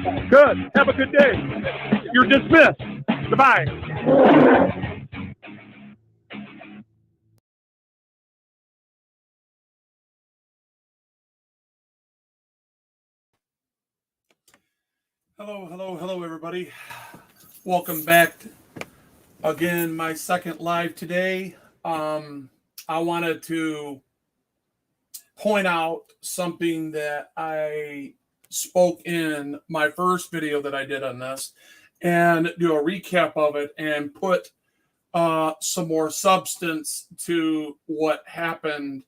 Good. Have a good day. You're dismissed. Goodbye. Hello, everybody. Welcome back again. My second live today. I wanted to point out something that I spoke in my first video that I did on this, and do a recap of it and put some more substance to what happened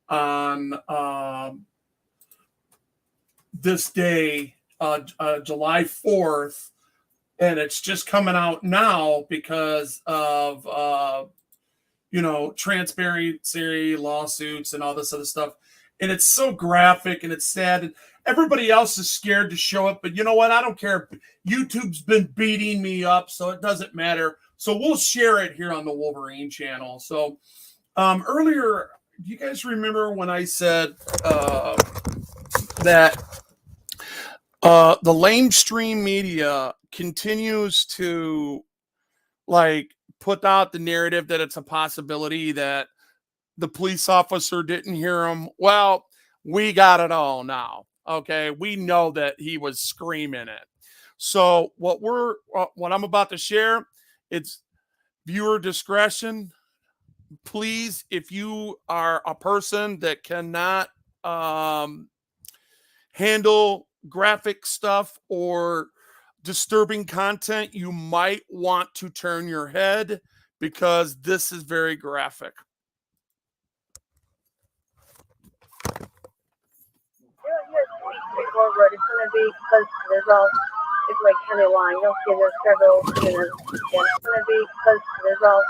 on this day, July 4th. And it's just coming out now because of, transparency lawsuits and all this other stuff. And it's so graphic and it's sad. And everybody else is scared to show it. But you know what? I don't care. YouTube's been beating me up, so it doesn't matter. So we'll share it here on the Wolverine channel. So earlier, do you guys remember when I said that the lamestream media continues to put out the narrative that it's a possibility that the police officer didn't hear him? Well, we got it all now. Okay, we know that he was screaming it. So what I'm about to share, it's viewer discretion. Please, if you are a person that cannot handle graphic stuff or disturbing content, you might want to turn your head because this is very graphic. Forward, it's going to be because there's all, it's like county line, you'll see there's several units, and it's going to be because there's all,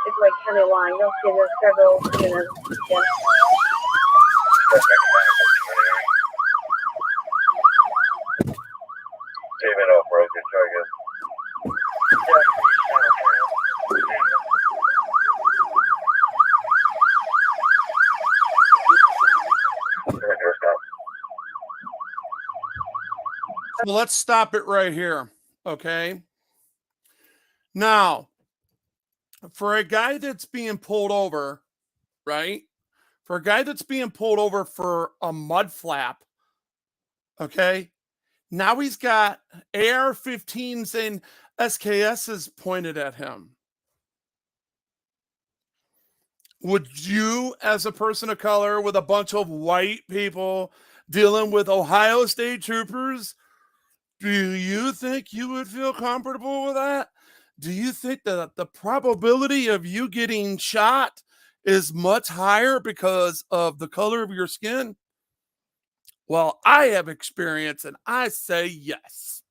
it's like county line, you'll see there's several units, and David off broken target. So let's stop it right here. Okay. Now, for a guy that's being pulled over, right? For a guy that's being pulled over for a mud flap, okay? Now he's got AR-15s and SKSs pointed at him. Would you, as a person of color with a bunch of white people dealing with Ohio State troopers, do you think you would feel comfortable with that? Do you think that the probability of you getting shot is much higher because of the color of your skin? Well, I have experience, and I say yes.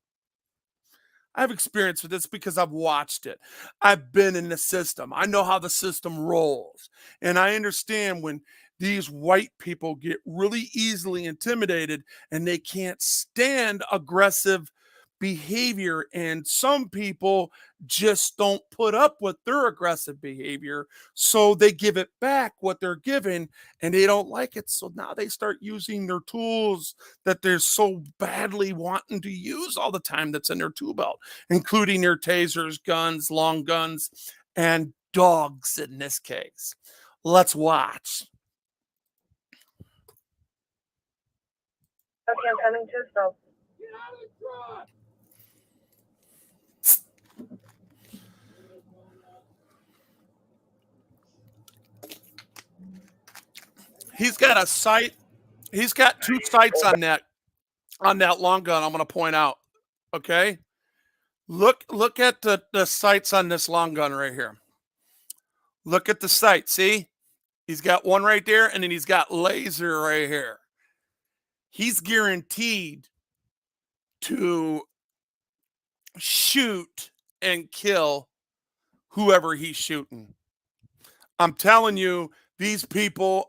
I have experience with this because I've watched it. I've been in the system. I know how the system rolls. And I understand when these white people get really easily intimidated and they can't stand aggressive behavior. And some people just don't put up with their aggressive behavior. So they give it back what they're given and they don't like it. So now they start using their tools that they're so badly wanting to use all the time that's in their tool belt, including their tasers, guns, long guns, and dogs in this case. Let's watch. okay, I'm coming to, so. He's got a sight. He's got two sights on that long gun. I'm going to point out. Okay. Look at the sights on this long gun right here. Look at the sight. See, he's got one right there, and then he's got laser right here. He's guaranteed to shoot and kill whoever he's shooting. I'm telling you, these people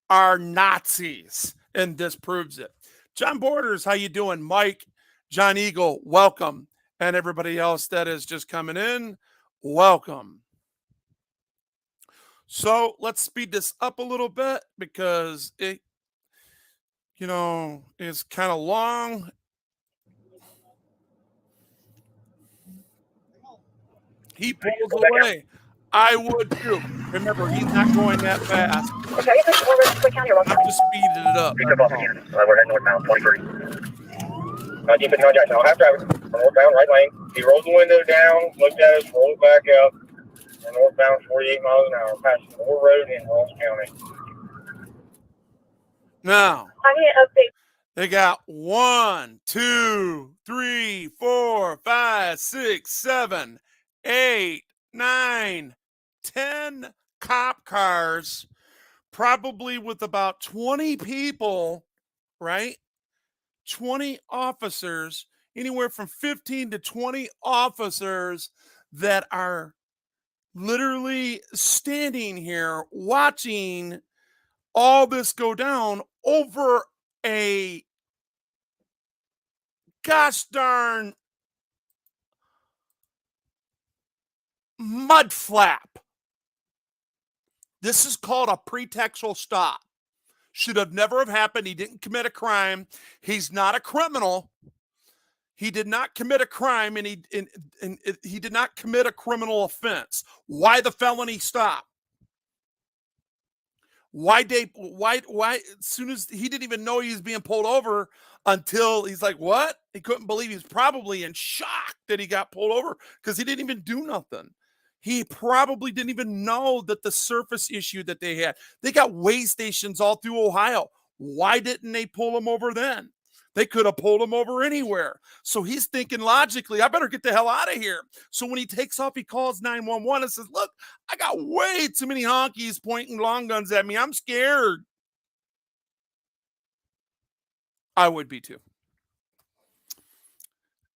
are Nazis, and this proves it. John Borders, how you doing? Mike, John Eagle, welcome. And everybody else that is just coming in, welcome. So let's speed this up a little bit because it, is kind of long. he pulls away. I would too. Remember, he's not going that fast. Okay, this is Quick County. I'm just speeding it up. Pick up off again. We're heading northbound, 2030. Deep in contact. I'll have driver. Northbound, right lane. He rolls the window down, looks at us, rolls back up. We're northbound, 48 miles an hour, passing Moore Road in Ross County. Now, I need an update. they got 1, 2, 3, 4, 5, 6, 7, 8, 9, 10 cop cars, probably with about 20 people, right? 20 officers, anywhere from 15 to 20 officers that are literally standing here watching all this go down over a gosh darn mud flap. This is called a pretextual stop. Should have never have happened. He didn't commit a crime. He's not a criminal. He did not commit a crime, and he did not commit a criminal offense. Why the felony stop? Why as soon as he didn't even know he was being pulled over until he's like, what? He couldn't believe he was probably in shock that he got pulled over because he didn't even do nothing. He probably didn't even know that the surface issue that they had. They got weigh stations all through Ohio. Why didn't they pull him over then? They could have pulled him over anywhere. So he's thinking logically, I better get the hell out of here. So when he takes off, he calls 911 and says, look, I got way too many honkies pointing long guns at me. I'm scared. I would be too.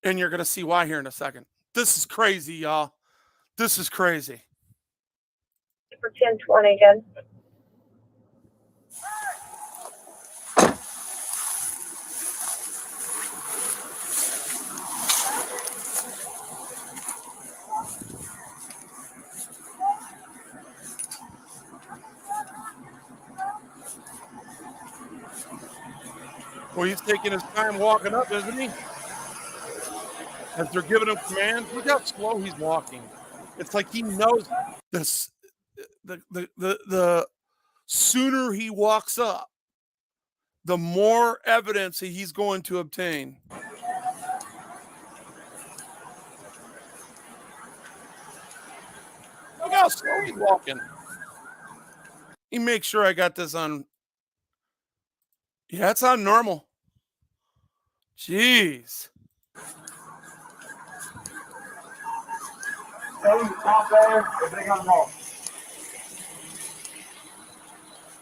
And you're going to see why here in a second. This is crazy, y'all. This is crazy. For 1020 again. Well, he's taking his time walking up, isn't he? As they're giving him commands, look how slow he's walking. It's like he knows this. The sooner he walks up, the more evidence he's going to obtain. Look how slow he's walking. Let me make sure I got this on. Yeah, it's on normal. Jeez.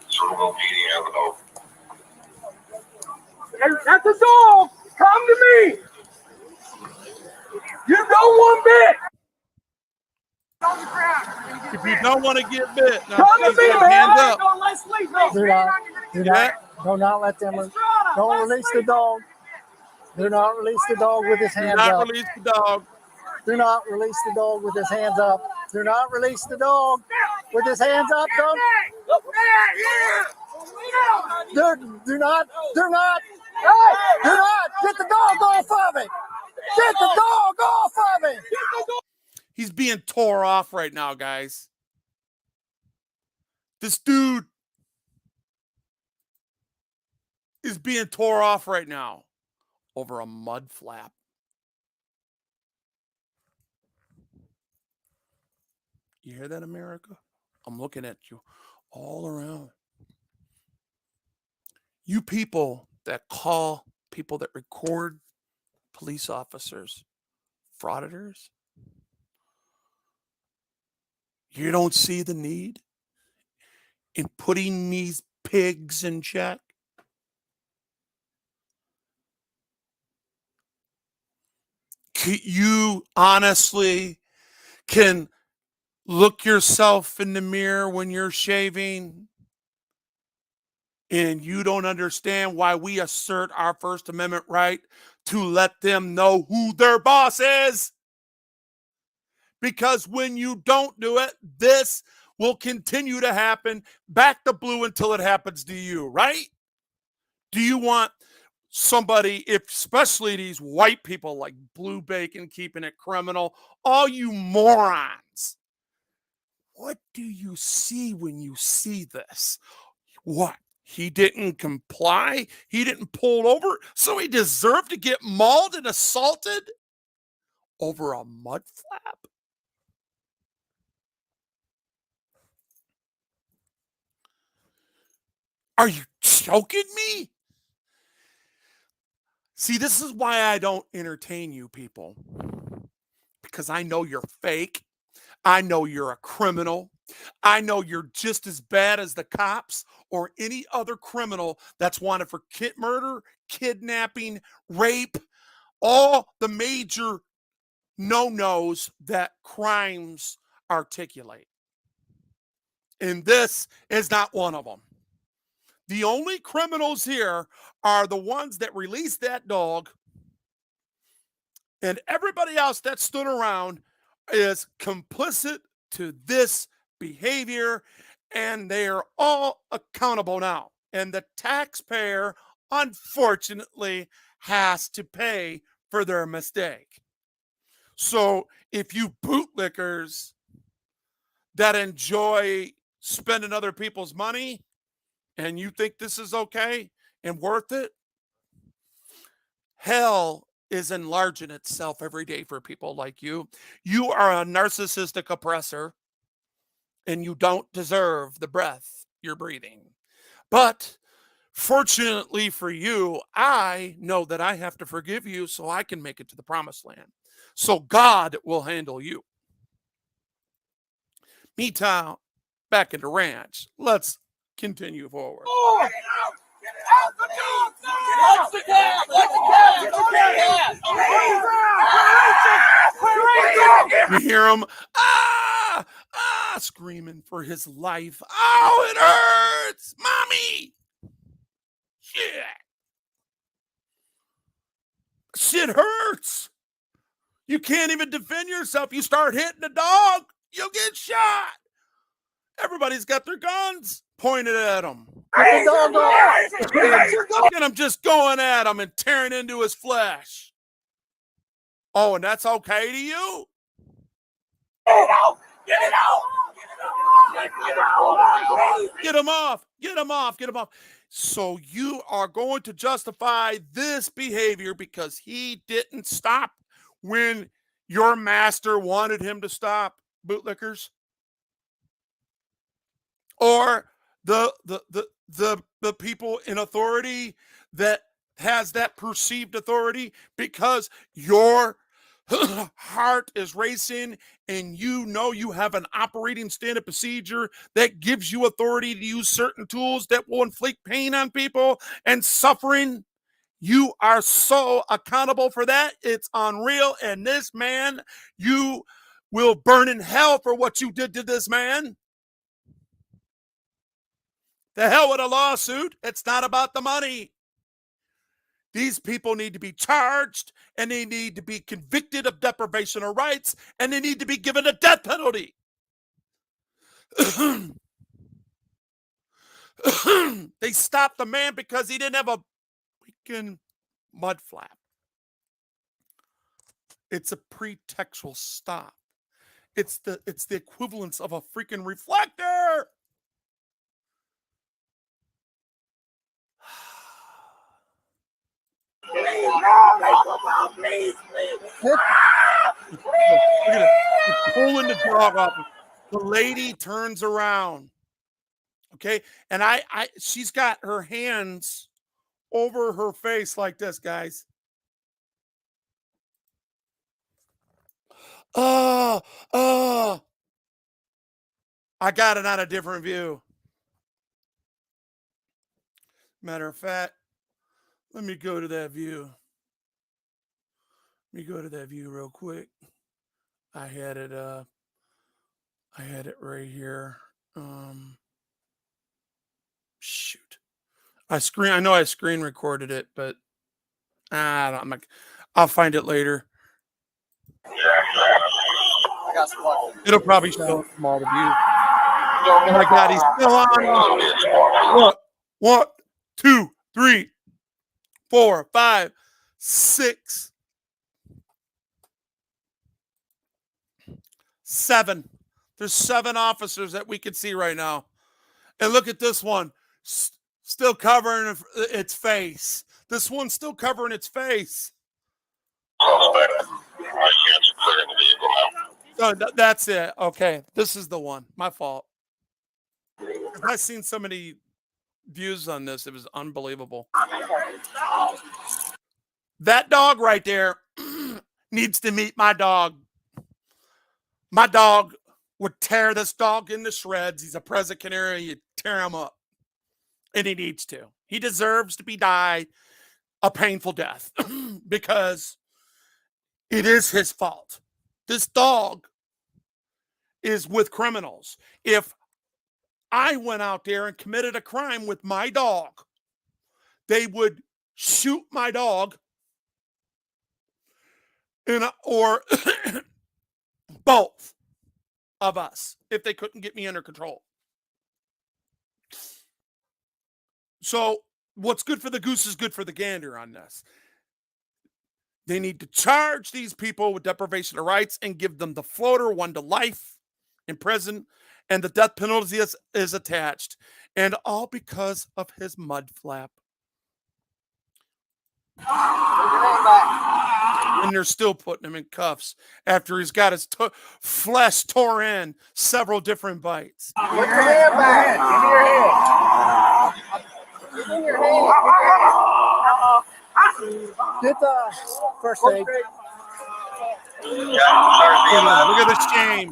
Circleville PD, have a hope. That's a dog. Come to me. You don't want bit. If you don't want to get bit, now Come to me, man. hands up. Do not let them. Don't release the dog. Do not release the dog with his Do hands not up. release the dog. Do not release the dog with his hands up. Do not release the dog with his hands up. Don't. Do not get the dog off of it. Get the dog off of it. He's being tore off right now, guys. This dude is being tore off right now over a mud flap. You hear that, America? I'm looking at you all around. You people that call people that record police officers frauditors, you don't see the need in putting these pigs in check? You honestly can look yourself in the mirror when you're shaving and you don't understand why we assert our First Amendment right to let them know who their boss is? Because when you don't do it, this will continue to happen back to blue until it happens to you, right? Do you want somebody, if especially these white people like Blue Bacon keeping it criminal, all you morons, what do you see when you see this? What? He didn't comply? He didn't pull over? So he deserved to get mauled and assaulted over a mud flap? Are you joking me? See, this is why I don't entertain you people. Because I know you're fake. I know you're a criminal. I know you're just as bad as the cops or any other criminal that's wanted for murder, kidnapping, rape, all the major no-nos that crimes articulate. And this is not one of them. The only criminals here are the ones that released that dog, and everybody else that stood around is complicit to this behavior, and they are all accountable now. And the taxpayer, unfortunately, has to pay for their mistake. So if you bootlickers that enjoy spending other people's money and you think this is okay and worth it, hell is enlarging itself every day for people like you. You are a narcissistic oppressor and you don't deserve the breath you're breathing. But fortunately for you, I know that I have to forgive you so I can make it to the promised land. So God will handle you. Meanwhile, back in the ranch. Let's continue forward. You hear him screaming for his life. Oh, it hurts, mommy. Shit hurts. You can't even defend yourself. You start hitting the dog, you'll get shot. Everybody's got their guns pointed at him. And I'm just going at him and tearing into his flesh. Oh, and that's okay to you? Get it out! Get it out! Get him off! Get him off! Get him off! So you are going to justify this behavior because he didn't stop when your master wanted him to stop, bootlickers? Or the people in authority that has that perceived authority because your heart is racing and you know you have an operating standard procedure that gives you authority to use certain tools that will inflict pain on people and suffering. You are so accountable for that. It's unreal. And this man, you will burn in hell for what you did to this man. The hell with a lawsuit. It's not about the money. These people need to be charged and they need to be convicted of deprivation of rights and they need to be given a death penalty. They stopped the man because he didn't have a freaking mud flap. It's a pretextual stop. It's the equivalence of a freaking reflector. Please. Look at it. He's pulling the dog off. The lady turns around. Okay. And she's got her hands over her face like this, guys. I got it on a different view. Matter of fact, let me go to that view. Let me go to that view real quick. I had it right here. Shoot. I know I screen recorded it, but I'll find it later. It'll probably show up from all the views. Oh my God, he's still on. What? 1, 2, 3, 4, 5, 6, 7. There's 7 officers that we can see right now. And look at this one, still covering its face. This one's still covering its face. So that's it. Okay, this is the one. My fault. I've seen so many views on this. It was unbelievable. That dog right there needs to meet my dog. My dog would tear this dog into shreds. He's a present canary. You tear him up. And he needs to. He deserves to be died a painful death because it is his fault. This dog is with criminals. If I went out there and committed a crime with my dog, they would shoot my dog or both of us if they couldn't get me under control. So what's good for the goose is good for the gander on this. They need to charge these people with deprivation of rights and give them the floater, 1 to life in prison, and the death penalty is attached. And all because of his mud flap. And they're still putting him in cuffs after he's got his flesh tore in several different bites. Put your hand back. Give me your hand. Give me your hand. Get the first aid. Look at the shame.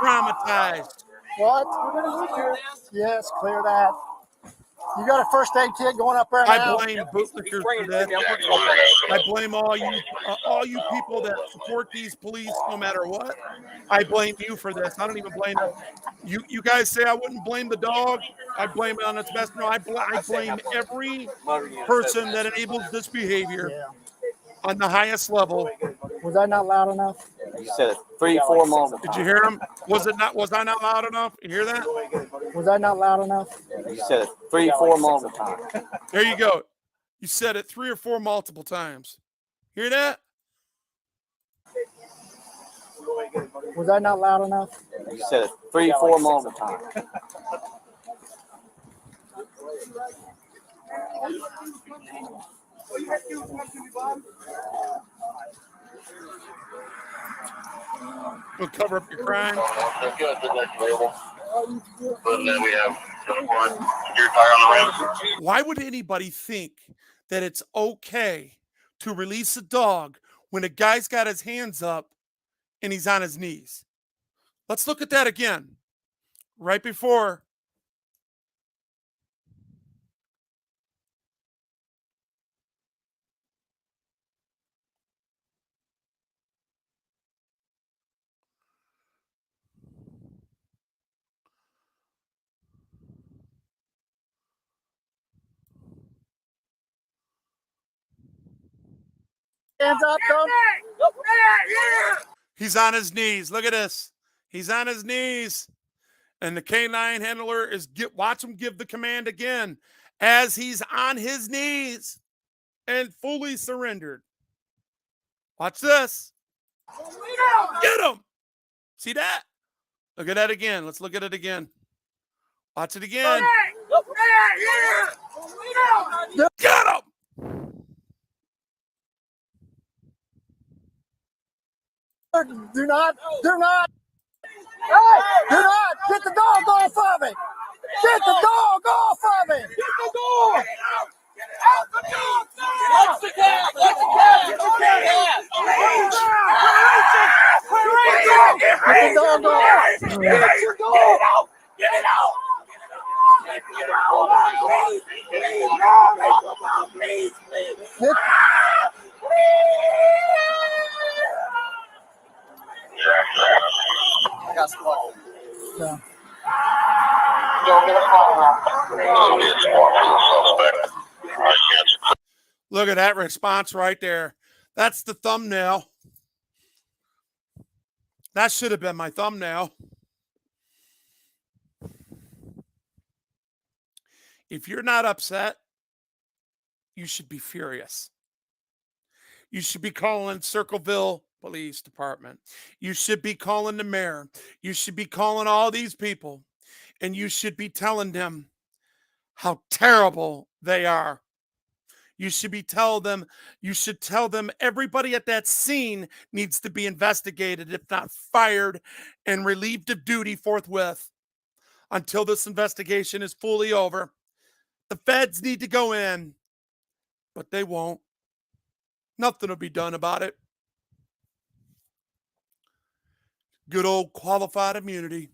Traumatized. What? Yes, clear that. You got a first aid kit going up there now? I blame bootlickers for this. I blame all you people that support these police no matter what. I blame you for this. I don't even blame them. You guys say I wouldn't blame the dog. I blame it on its best. No, I blame every person that enables this behavior on the highest level. Was I not loud enough? You said it 3 or 4 moments. Did you hear him? Was I not loud enough? You hear that? Was I not loud enough? You said it 3 or 4 moments. There you go. You said it 3 or 4 multiple times. Hear that? Was I not loud enough? You said it 3 or 4 moments. We'll cover up your crime. But then we have one gear tire on the rim. Why would anybody think that it's okay to release a dog when a guy's got his hands up and he's on his knees? Let's look at that again. Right before. Hands up, don't. He's on his knees. Look at this. He's on his knees. And the canine handler watch him give the command again as he's on his knees and fully surrendered. Watch this. Get him. See that? Look at that again. Let's look at it again. Watch it again. Get him. Do not. Get the dog off of it. Get the dog off of it. Get the dog. Out the dog. Let the cat. Let the cat. Get the cat. Get the dog off. Get your dog. Get it out. I got squad. Yeah. Look at that response right there. That's the thumbnail. That should have been my thumbnail. If you're not upset, you should be furious. You should be calling Circleville Police Department. You should be calling the mayor. You should be calling all these people, and you should be telling them how terrible they are. You should tell them everybody at that scene needs to be investigated, if not fired, and relieved of duty forthwith until this investigation is fully over. The feds need to go in, but they won't. Nothing will be done about it. Good old qualified immunity.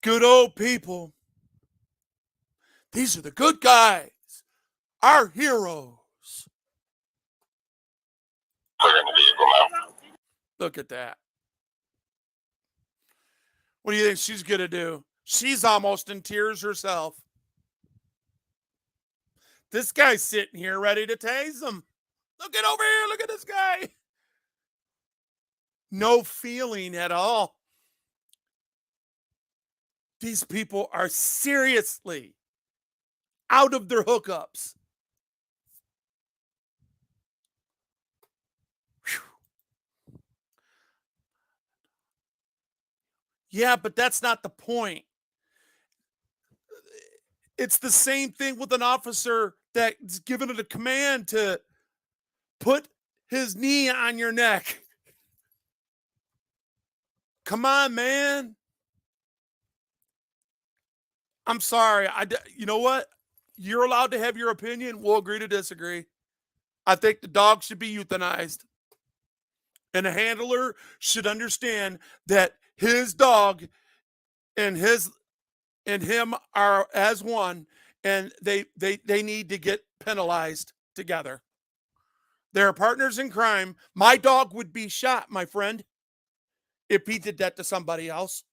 Good old people. These are the good guys. Our heroes. Look at that. What do you think she's going to do? She's almost in tears herself. This guy's sitting here ready to tase him. Look at over here. Look at this guy. No feeling at all. These people are seriously out of their hookups. Whew. Yeah, but that's not the point. It's the same thing with an officer that's given it a command to put his knee on your neck. Come on, man. I'm sorry. You know what? You're allowed to have your opinion. We'll agree to disagree. I think the dog should be euthanized. And a handler should understand that his dog and him are as one, and they need to get penalized together. They're partners in crime. My dog would be shot, my friend, if he did that to somebody else.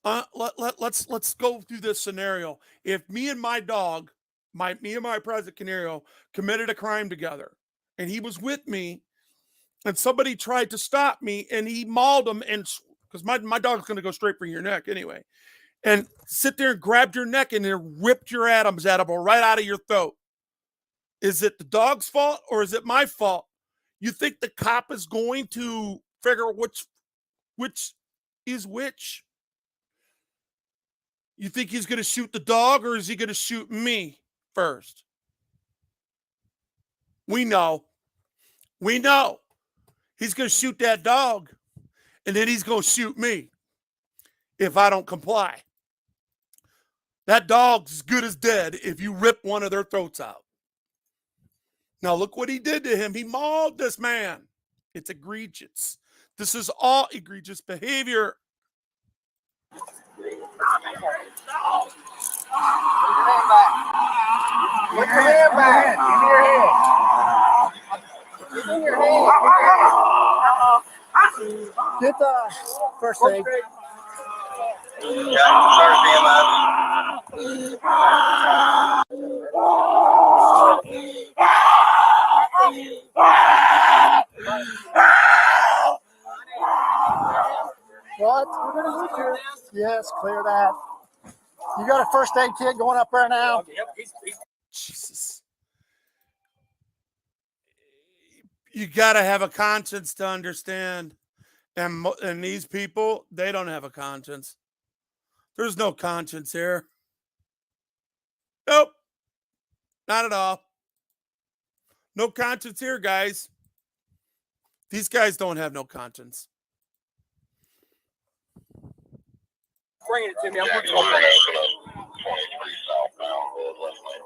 Let's go through this scenario. If me and my dog, me and my present Canario committed a crime together, and he was with me, and somebody tried to stop me, and he mauled him, and because my dog's going to go straight for your neck anyway, and sit there and grabbed your neck and then ripped your atoms edible right out of your throat. Is it the dog's fault or is it my fault? You think the cop is going to figure which is which? You think he's going to shoot the dog or is he going to shoot me first? We know. He's going to shoot that dog, and then he's going to shoot me if I don't comply. That dog's as good as dead if you rip one of their throats out. Now, look what he did to him. He mauled this man. It's egregious. This is all egregious behavior. Put your hand back. Give me your hand. Give me your hand. Get the first aid. What? Yes, clear that. You got a first aid kit going up there now? Jesus. You got to have a conscience to understand. And these people, they don't have a conscience. There's no conscience here. Nope. Not at all. No conscience here, guys. These guys don't have no conscience. Bring it to me. I'm Yeah, looking you're for right. it. 23 southbound, left lane.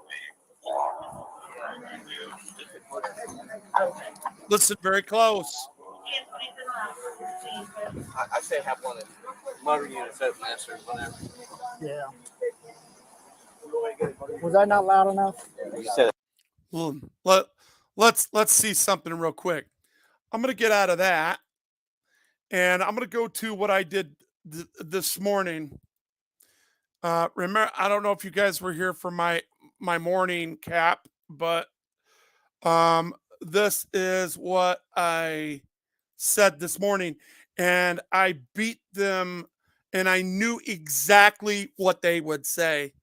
Listen very close. I say have one of motor units open, master, whatever. Yeah. Was I not loud enough? You said it. Well, let's see something real quick. I'm going to get out of that, and I'm going to go to what I did this morning. Remember, I don't know if you guys were here for my morning cap, but this is what I said this morning, and I beat them, and I knew exactly what they would say.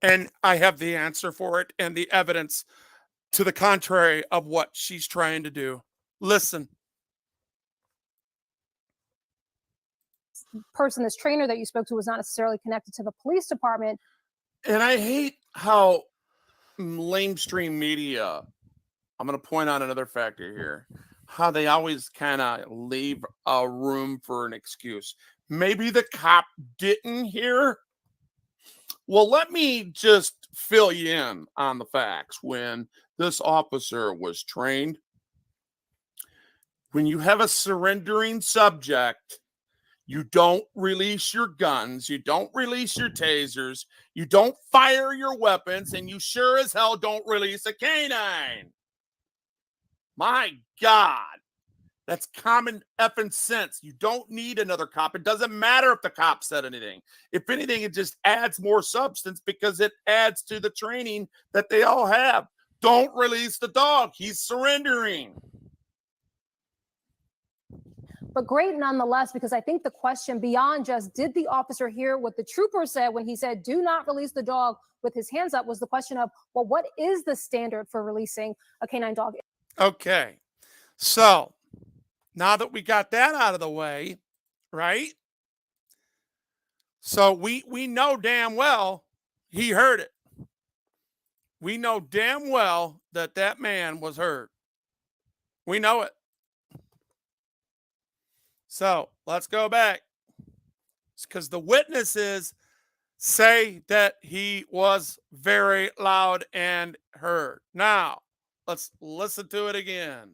And I have the answer for it and the evidence to the contrary of what she's trying to do. Listen. Person, this trainer that you spoke to, was not necessarily connected to the police department. And I hate how lamestream media, I'm going to point out another factor here, how they always kind of leave a room for an excuse. Maybe the cop didn't hear. Well, let me just fill you in on the facts. When this officer was trained, when you have a surrendering subject, you don't release your guns, you don't release your tasers, you don't fire your weapons, and you sure as hell don't release a canine. My God, that's common effing sense. You don't need another cop. It doesn't matter if the cop said anything. If anything, it just adds more substance because it adds to the training that they all have. Don't release the dog. He's surrendering. But great nonetheless, because I think the question beyond just did the officer hear what the trooper said when he said, do not release the dog with his hands up, was the question of, well, what is the standard for releasing a canine dog? Okay. So now that we got that out of the way, right? So we know damn well he heard it. We know damn well that that man was hurt. We know it. So let's go back. It's because the witnesses say that he was very loud and heard. Now, let's listen to it again.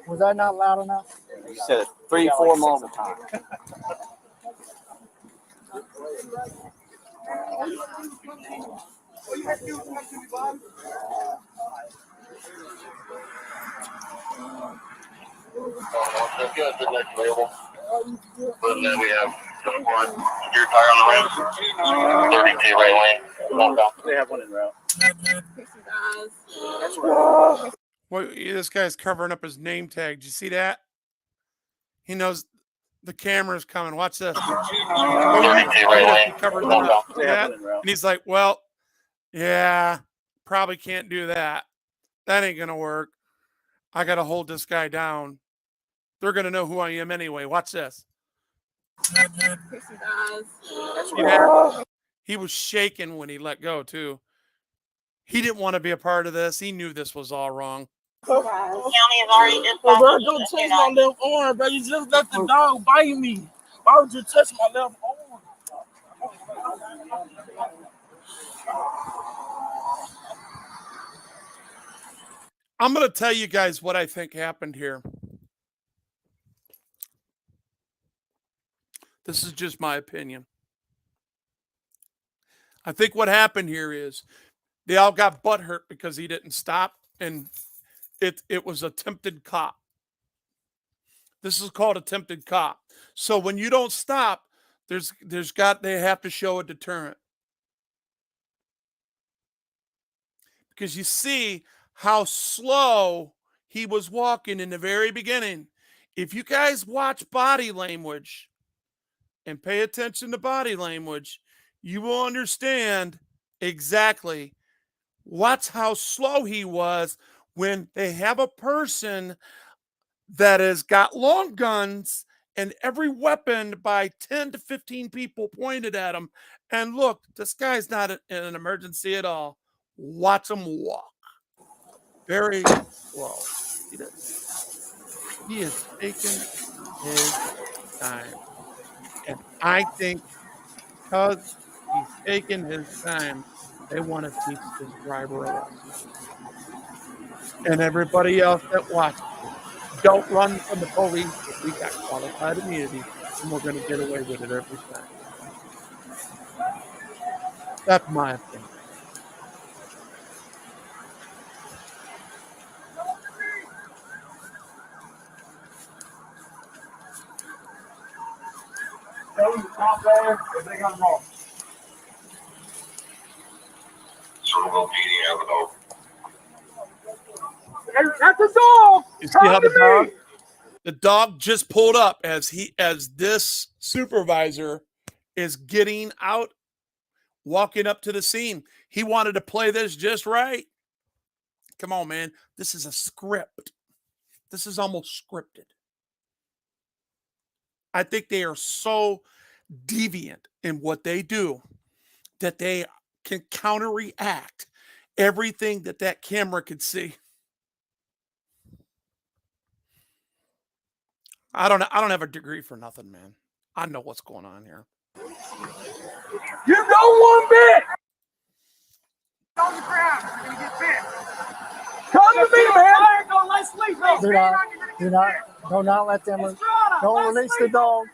Was that not loud enough? You said it 3-4 multiple times. And then we have your tire on the rim, 32 right lane. They have one in route. Well, this guy's covering up his name tag. Did you see that? He knows the camera's coming. Watch this. Right Covered it up. Yeah. And he's like, well, yeah, probably can't do that. That ain't going to work. I got to hold this guy down. They're going to know who I am anyway. Watch this. Yeah. He was shaking when he let go, too. He didn't want to be a part of this. He knew this was all wrong. County has already just. Bro, don't touch my left arm, bro. You just let the dog bite me. Why would you touch my left arm? I'm going to tell you guys what I think happened here. This is just my opinion. I think what happened here is they all got butthurt because he didn't stop, and it was attempted cop. This is called attempted cop. So when you don't stop, they have to show a deterrent. Because you see how slow he was walking in the very beginning. If you guys watch body language and pay attention to body language, you will understand exactly watch how slow he was when they have a person that has got long guns and every weapon by 10 to 15 people pointed at him. And look, this guy's not in an emergency at all. Watch him walk. Very slow. He is taking his time. And I think because he's taking his time, they want to teach this driver a lesson. And everybody else that watches, don't run from the police. If we got qualified immunity, and we're going to get away with it every time. That's my opinion. Circleville PD, I would hope. That's a dog. You see how the dog just pulled up as this supervisor is getting out, walking up to the scene. He wanted to play this just right. Come on, man. This is a script. This is almost scripted. I think they are so deviant in what they do that they can counteract everything that camera could see. I don't have a degree for nothing, man. I know what's going on here. You don't one bit. On the ground, you're gonna get bit. Come to me, man. Do not let them. Don't release the dog.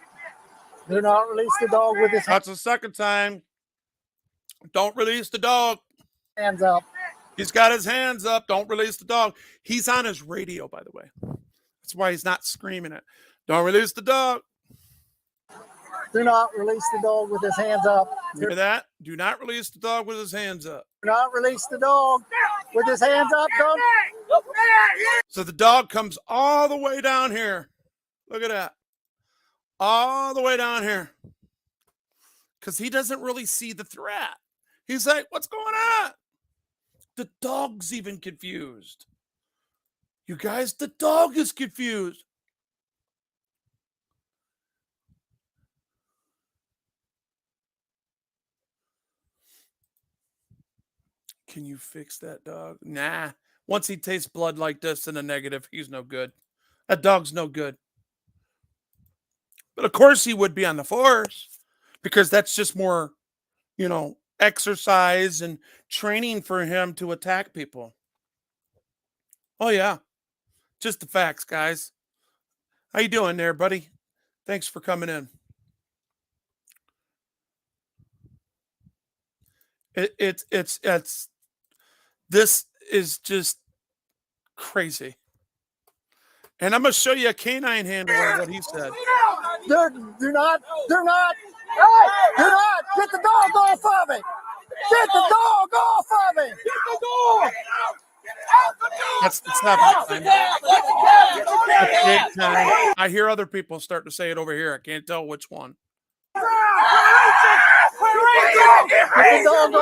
Do not release the dog with his That's the second time. Don't release the dog. hands up. He's got his hands up. Don't release the dog. He's on his radio, by the way. That's why he's not screaming it. Don't release the dog. Do not release the dog with his hands up. Hear that? Do not release the dog with his hands up. Do not release the dog with his hands up. Don't. So the dog comes all the way down here. Look at that. All the way down here. Because he doesn't really see the threat. He's like, what's going on? The dog's even confused. You guys, the dog is confused. Can you fix that dog? Nah. Once he tastes blood like this in a negative, he's no good. That dog's no good. But of course he would be on the force because that's just more, exercise and training for him to attack people. Oh, yeah. Just the facts, guys. How you doing there, buddy? Thanks for coming in. This is just crazy. And I'm going to show you a canine handler, what he said. Do not get the dog off of me. Get the dog off of me. Get the dog. That's not big time. I hear other people start to say it over here. I can't tell which one. Get the dog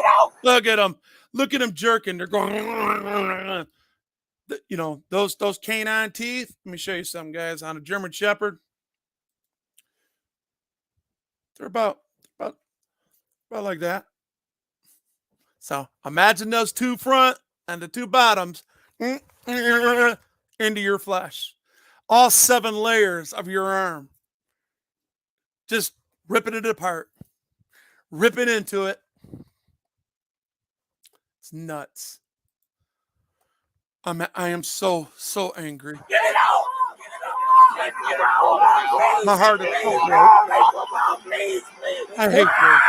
off. Look at them. Look at them jerking. They're going. Those canine teeth. Let me show you something, guys. On a German Shepherd, they're about like that. So imagine those two front and the two bottoms into your flesh. All 7 layers of your arm. Just ripping it apart. Ripping into it. It's nuts. I am so angry. Get it out. My heart is so broke. I hate this.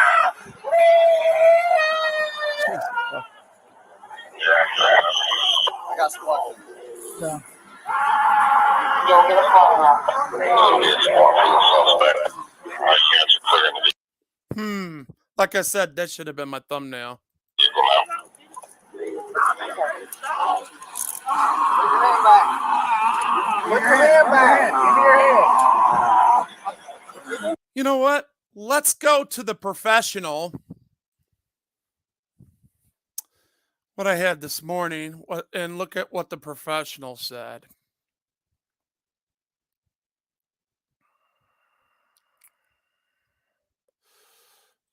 I got squat. Yeah. Don't get a phone now. Like I said, that should have been my thumbnail. Put your hand back. Give me your hand. You know what? Let's go to the professional. What I had this morning, and look at what the professional said.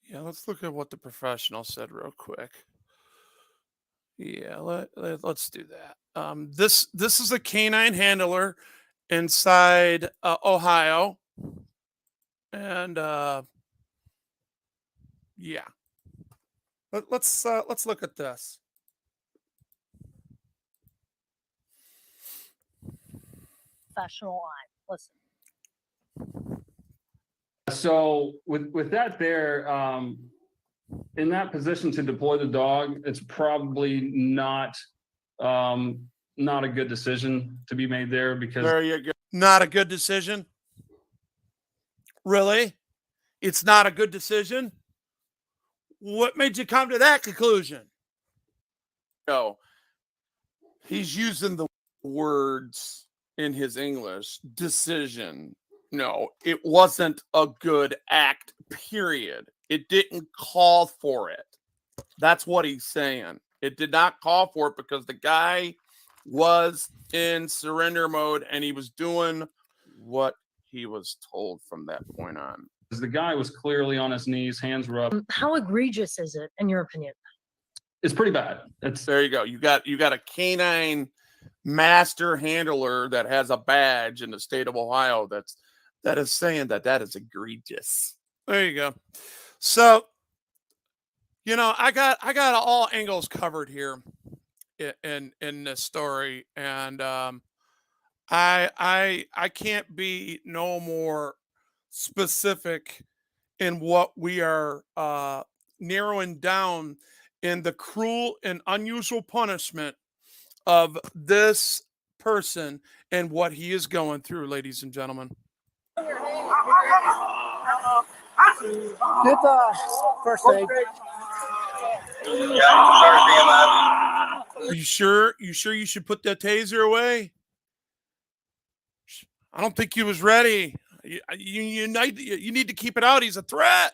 Yeah, let's look at what the professional said real quick. Yeah, let's do that. This is a canine handler inside Ohio, and yeah, let's look at this. Professional eye. Listen. So with that there, in that position to deploy the dog, it's probably not a good decision to be made there because There you go. Not a good decision. Really? It's not a good decision? What made you come to that conclusion? No. He's using the words in his English. Decision. No, it wasn't a good act, period. It didn't call for it. That's what he's saying. It did not call for it because the guy was in surrender mode and he was doing what he was told from that point on. The guy was clearly on his knees, hands were up. How egregious is it, in your opinion? It's pretty bad. It's There you go. You got a canine master handler that has a badge in the state of Ohio that is saying that is egregious. There you go. So, you know, I got all angles covered here in this story, and I can't be no more specific in what we are narrowing down in the cruel and unusual punishment of this person and what he is going through, ladies and gentlemen. Get first aid. Are you sure? You should put that taser away? I don't think he was ready. You need to keep it out. He's a threat.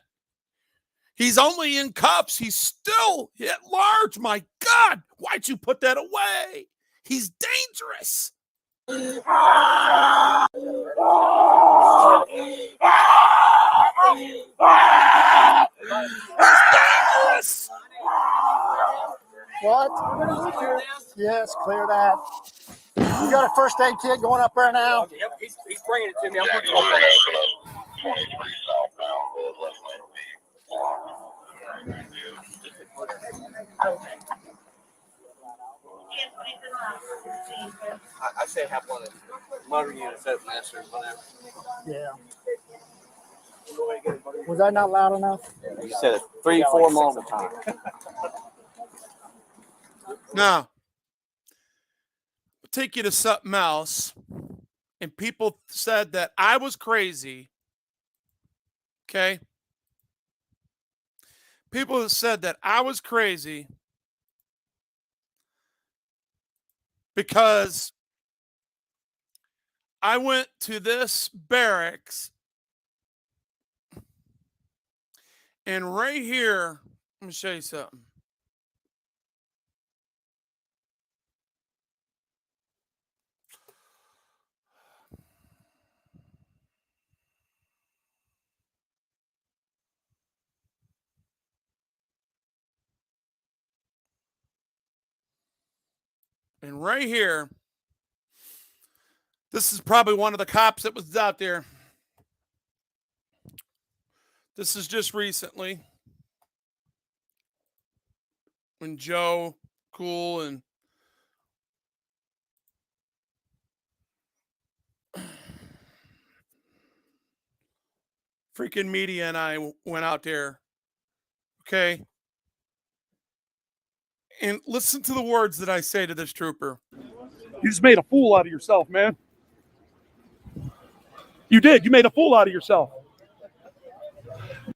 He's only in cuffs. He's still at large. My God, why'd you put that away? He's dangerous. He's dangerous. What? Yes, clear that. You got a first aid kit going up there now? Yep, he's bringing it to me. I'm putting it on. I say have one of the motor units at master whenever. Yeah. Was that not loud enough? You said it 3-4 more times. Now, I'll take you to something else. And people said that I was crazy. Okay? People have said that I was crazy because I went to this barracks, and right here, let me show you something. And right here, this is probably one of the cops that was out there. This is just recently when Joe Cool and freaking media and I went out there. Okay. And listen to the words that I say to this trooper. You just made a fool out of yourself, man. You did. You made a fool out of yourself.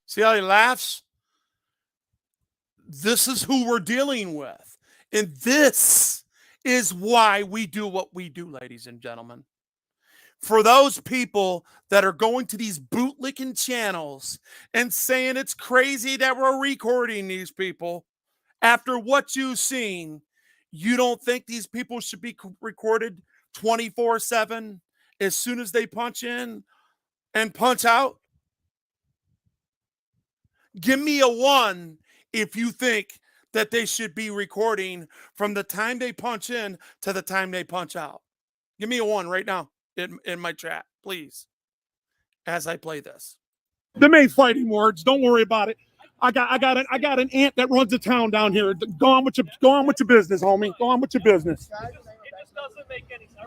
See how he laughs? This is who we're dealing with. And this is why we do what we do, ladies and gentlemen. For those people that are going to these bootlicking channels and saying it's crazy that we're recording these people, after what you've seen, you don't think these people should be recorded 24/7 as soon as they punch in and punch out? Give me a 1 if you think that they should be recording from the time they punch in to the time they punch out. Give me a 1 right now in my chat, please, as I play this. Them ain't fighting words. Don't worry about it. I got an aunt that runs a town down here. Go on with your business, homie. Go on with your business. It just doesn't make any sense.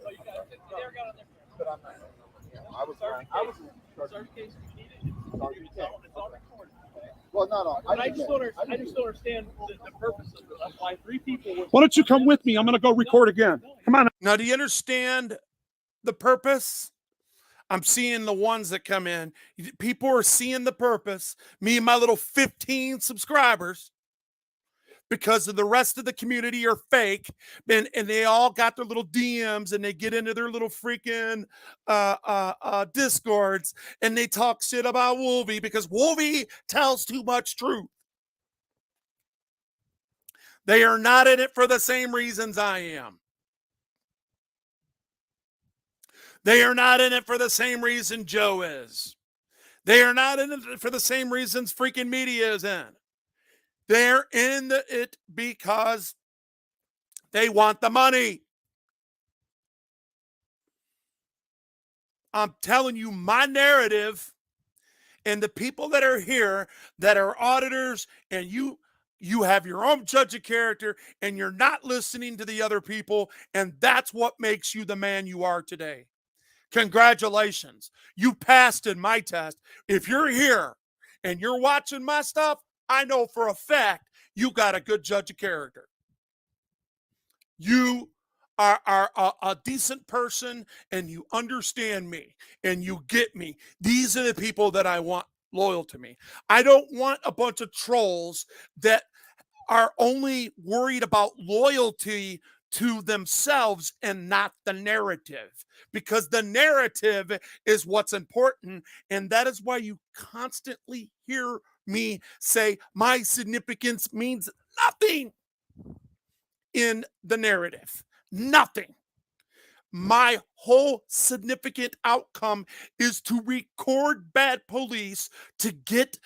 So you got it. There got on there. But I'm not. I was certification needed. It's all recorded. Well, not all. I just don't understand the purpose of why 3 people were. Why don't you come with me? I'm going to go record again. Come on. Now, do you understand the purpose? I'm seeing the ones that come in. People are seeing the purpose. Me and my little 15 subscribers. because of the rest of the community are fake, and they all got their little DMs and they get into their little freaking discords and they talk shit about Wolvie because Wolvie tells too much truth. They are not in it for the same reasons I am. They are not in it for the same reason Joe is. They are not in it for the same reasons freaking media is in. They're in it because they want the money. I'm telling you, my narrative and the people that are here that are auditors, and you have your own judge of character and you're not listening to the other people, and that's what makes you the man you are today. Congratulations. You passed in my test. If you're here and you're watching my stuff, I know for a fact you got a good judge of character. You are a decent person and you understand me and you get me. These are the people that I want loyal to me. I don't want a bunch of trolls that are only worried about loyalty to themselves and not the narrative, because the narrative is what's important. And that is why you constantly hear me say my significance means nothing in the narrative. Nothing. My whole significant outcome is to record bad police to get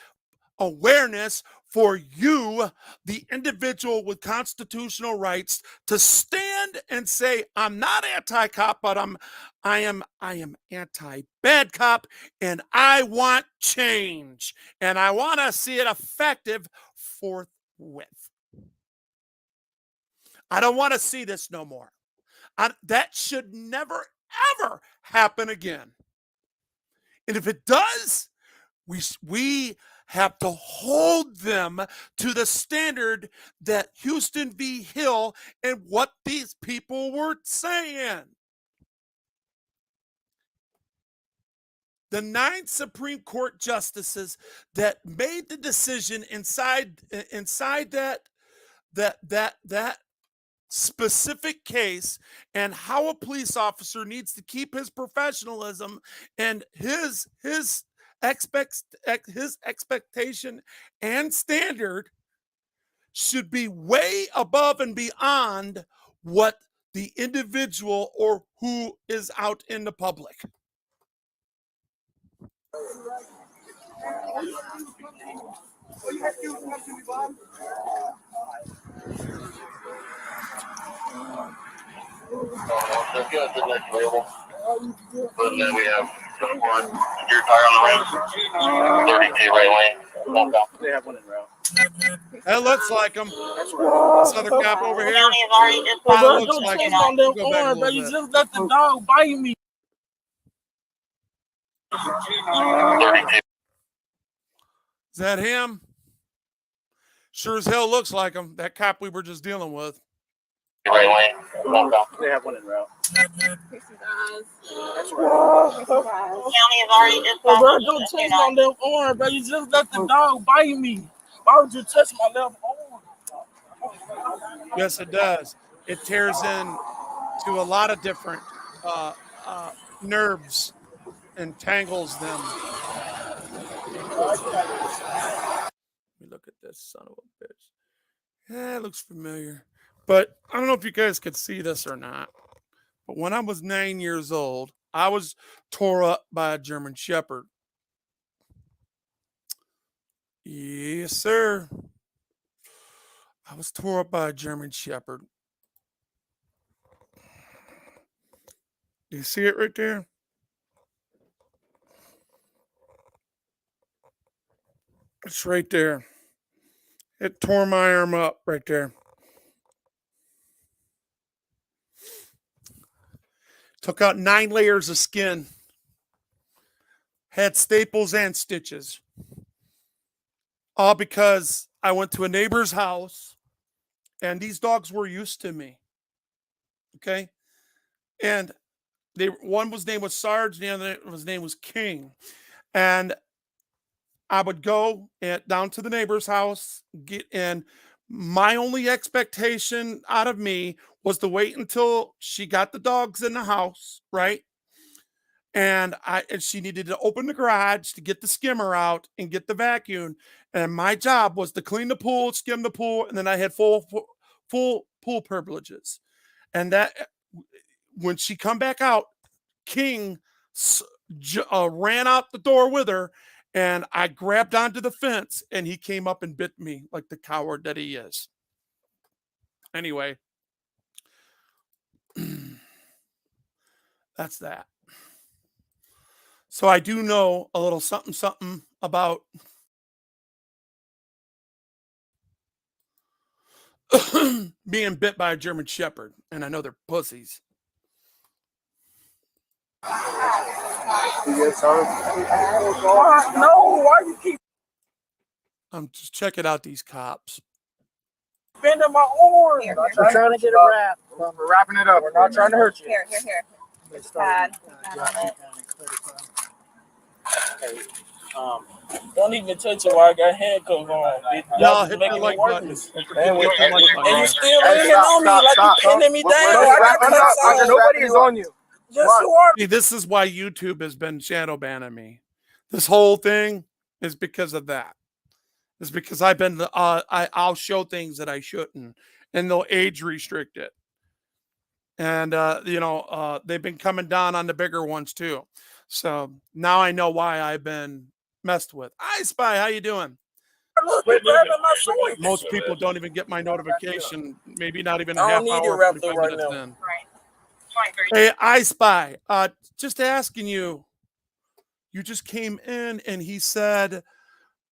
awareness for you, the individual with constitutional rights, to stand and say, I'm not anti-cop, but I am anti-bad cop, and I want change, and I want to see it effective forthwith. I don't want to see this no more. That should never, ever happen again. And if it does, we have to hold them to the standard that Houston v. Hill and what these people were saying. The 9 Supreme Court justices that made the decision inside that specific case, and how a police officer needs to keep his professionalism and his expectation and standard should be way above and beyond what the individual or who is out in the public. And then we have your tire on the rim, 32 right lane. They have one in route. That looks like him. This other cop over here. Kinda looks like him. Go back a little bit. Just let the dog bite me. Is that him? Sure as hell looks like him. That cop we were just dealing with. Right lane. They have one in route. Bro, don't touch my left arm, bro. You just let the dog bite me. Why would you touch my left arm? Yes, it does. It tears in to a lot of different nerves and tangles them. Let me look at this son of a bitch. Yeah, it looks familiar. But I don't know if you guys could see this or not. But when I was 9 years old, I was tore up by a German Shepherd. Yes, sir. I was tore up by a German Shepherd. Do you see it right there? It's right there. It tore my arm up right there. Took out 9 layers of skin. Had staples and stitches. All because I went to a neighbor's house and these dogs were used to me. Okay? And one's name was Sarge, the other his name was King. And I would go down to the neighbor's house, get in, My only expectation out of me was to wait until she got the dogs in the house, right? And she needed to open the garage to get the skimmer out and get the vacuum. And my job was to clean the pool, skim the pool, and then I had full pool privileges. And that when she come back out, King ran out the door with her, and I grabbed onto the fence, and he came up and bit me like the coward that he is. Anyway, that's that. So I do know a little something about being bit by a German Shepherd, and I know they're pussies. Yes, sir. No, why you keep I'm just checking out these cops. bending my arm? We're trying to get it wrapped. We're wrapping it up. We're not trying to hurt you. Here. It's pad. Don't even touch it while I got handcuffs on. Y'all hit the like button. And you still laying on me like you pinning me down. Nobody is on you. Yes, you are. See, this is why YouTube has been shadow banning me. This whole thing is because of that. It's because I've been I'll show things that I shouldn't, and they'll age restrict it. And they've been coming down on the bigger ones too. So now I know why I've been messed with. I Spy, how you doing? Look, you're grabbing my shorts. Most people don't even get my notification. Maybe not even a I half don't need it hour. wrapped up 45 right minutes now. in. Hey, I Spy. Just asking you. You just came in and he said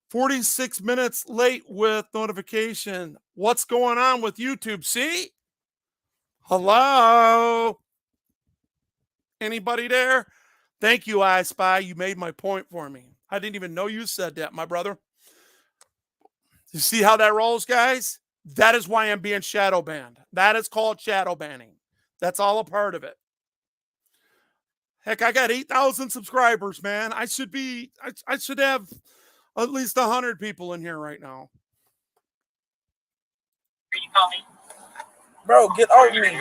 46 minutes late with notification. What's going on with YouTube? See? Hello? Anybody there? Thank you, I Spy. You made my point for me. I didn't even know you said that, my brother. You see how that rolls, guys? That is why I'm being shadow banned. That is called shadow banning. That's all a part of it. Heck, I got 8,000 subscribers, man. I should have at least 100 people in here right now. Bro, get off me.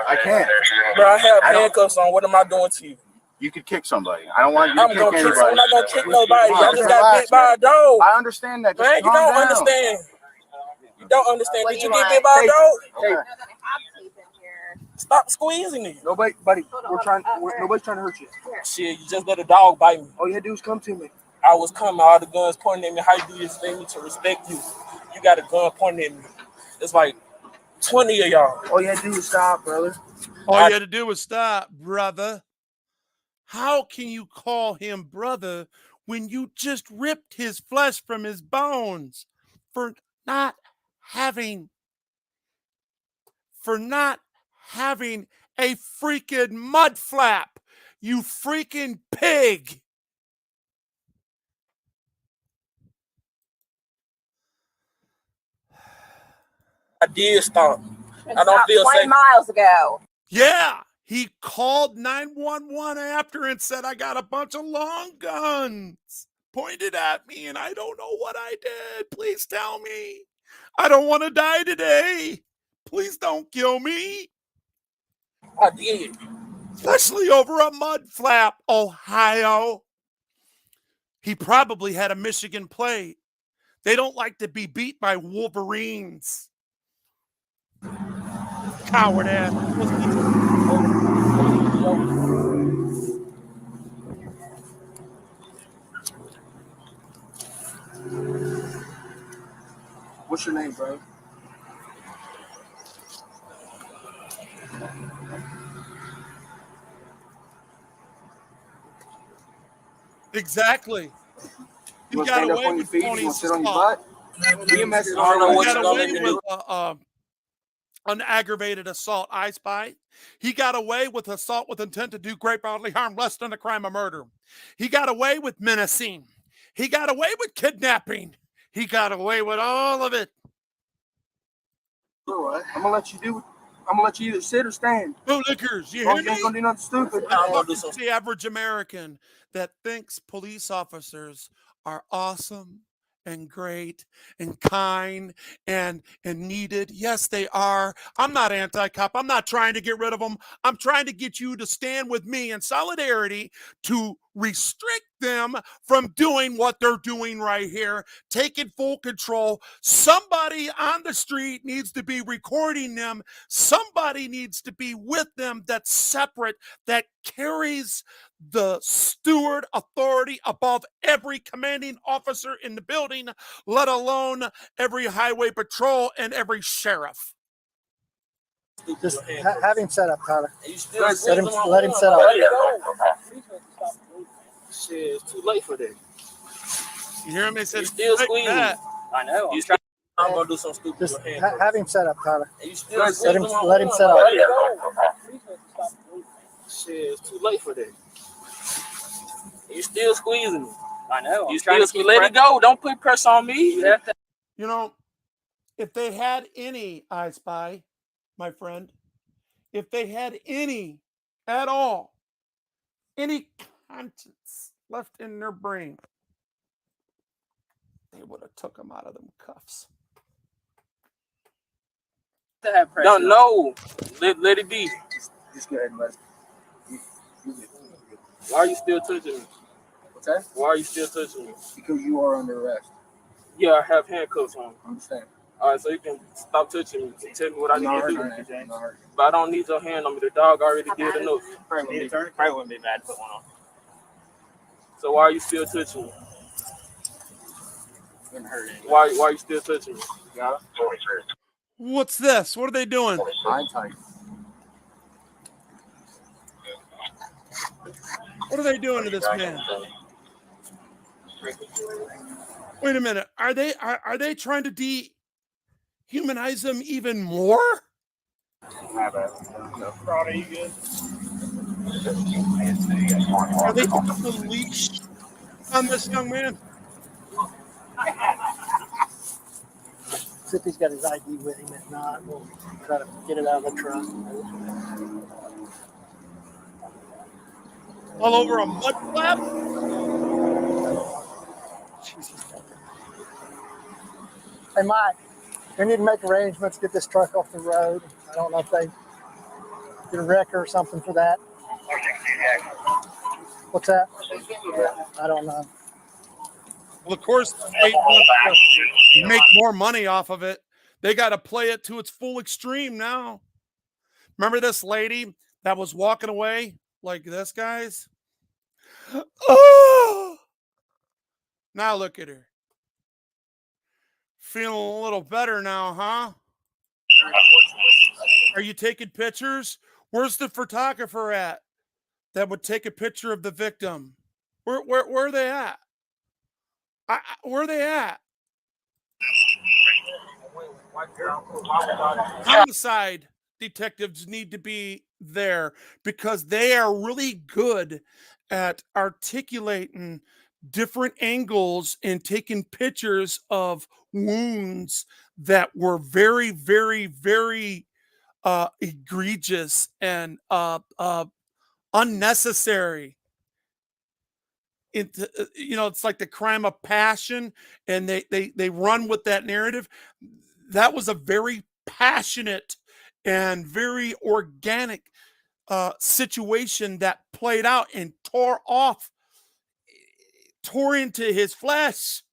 I can't. Bro, I have handcuffs on. What am I doing to you? You could kick somebody. I don't want you to I'm kick gonna kick. anybody. I'm not gonna kick nobody. I just got Relax, bit by a dog. I understand that. Just Man, you calm don't down. understand. You don't understand. Did you get bit by a dog? Hey, Stop squeezing me. nobody, buddy. Nobody's trying to hurt you. Shit, you just let a dog bite me. All you had to do is come to me. I was coming, all the guns pointing at me. How you do this thing to respect you? You got a gun pointing at me. It's like 20 of y'all. All you had to do was stop, brother. All you had to do was stop, brother. How can you call him brother when you just ripped his flesh from his bones for not having a freaking mud flap, you freaking pig? I did stop. I don't feel 20 safe. miles ago. Yeah, he called 911 after and said, I got a bunch of long guns pointed at me and I don't know what I did. Please tell me. I don't want to die today. Please don't kill me. I did. Especially over a mud flap, Ohio. He probably had a Michigan plate. They don't like to be beat by Wolverines. Coward ass. What's your name, bro? Exactly. You He got stand up away on your with feet? You phony want to sit on your assault. butt? EMS is I don't know He what got you gonna away make me with an aggravated assault, I Spy. He got away with assault with intent to do great bodily harm, less than a crime of murder. He got away with menacing. He got away with kidnapping. He got away with all of it. All right. I'm gonna let you either sit or stand. No liquors, you Oh, hear you ain't me? gonna do nothing stupid. It's the average American that thinks police officers are awesome and great and kind and needed. Yes, they are. I'm not anti-cop. I'm not trying to get rid of them. I'm trying to get you to stand with me in solidarity to restrict them from doing what they're doing right here, taking full control. Somebody on the street needs to be recording them. Somebody needs to be with them that's separate, that carries the steward authority above every commanding officer in the building, let alone every highway patrol and every sheriff. Just have him set up, Tyler. Let him set up. Shit, it's too late for that. You hear me? They said, You still like squeezing. that. I know. I'm gonna do some stupid Just with your hand. have him set up, Tyler. You still Let him set up. Shit, it's too late for that. You still squeezing me. I know. You still squeezing. Let it go. Don't put pressure on me. You know, if they had any, I Spy, my friend, if they had any at all, any conscience left in their brain, they would have took them out of them cuffs. Don't know. Let it be. Just go ahead and let it. Why are you still touching me? What's that? Why are you still touching me? Because you are under arrest. Yeah, I have handcuffs on. I understand. All right, so you can stop touching me and tell me what I need to do. I'm not hurt. But I don't need your hand on me. The dog already did enough. Probably wouldn't be bad to put one on. So why are you still touching me? Wouldn't hurt anybody. Why are you still touching me? Got it? What's this? What are they doing? High tight. What are they doing to this man? Wait a minute. Are they trying to dehumanize him even more? Are you good? Are they putting the leash on this young man? See if he's got his ID with him. If not, we'll try to get it out of the truck. All over a mud flap? Hey, Mike, we need to make arrangements to get this truck off the road. I don't know if they get a wrecker or something for that. What's that? I don't know. Well, of course, the state wants to make more money off of it. They got to play it to its full extreme now. Remember this lady that was walking away like this, guys? Oh! Now look at her. Feeling a little better now, huh? Are you taking pictures? Where's the photographer at that would take a picture of the victim? Where are they at? Where are they at? Homicide detectives need to be there because they are really good at articulating different angles and taking pictures of wounds that were very, very, very egregious and unnecessary. It's like the crime of passion, and they run with that narrative. That was a very passionate and very organic situation that played out and tore into his flesh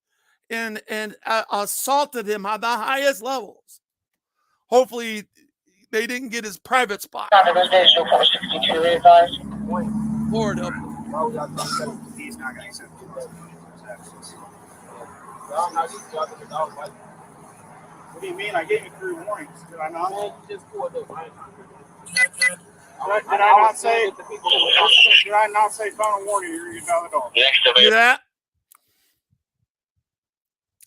and assaulted him on the highest levels. Hopefully they didn't get his private spot. Lord help him. He's not going to accept it. What do you mean? I gave you 3 warnings. Did I not? Did I not say final warning? You're another dog. See that?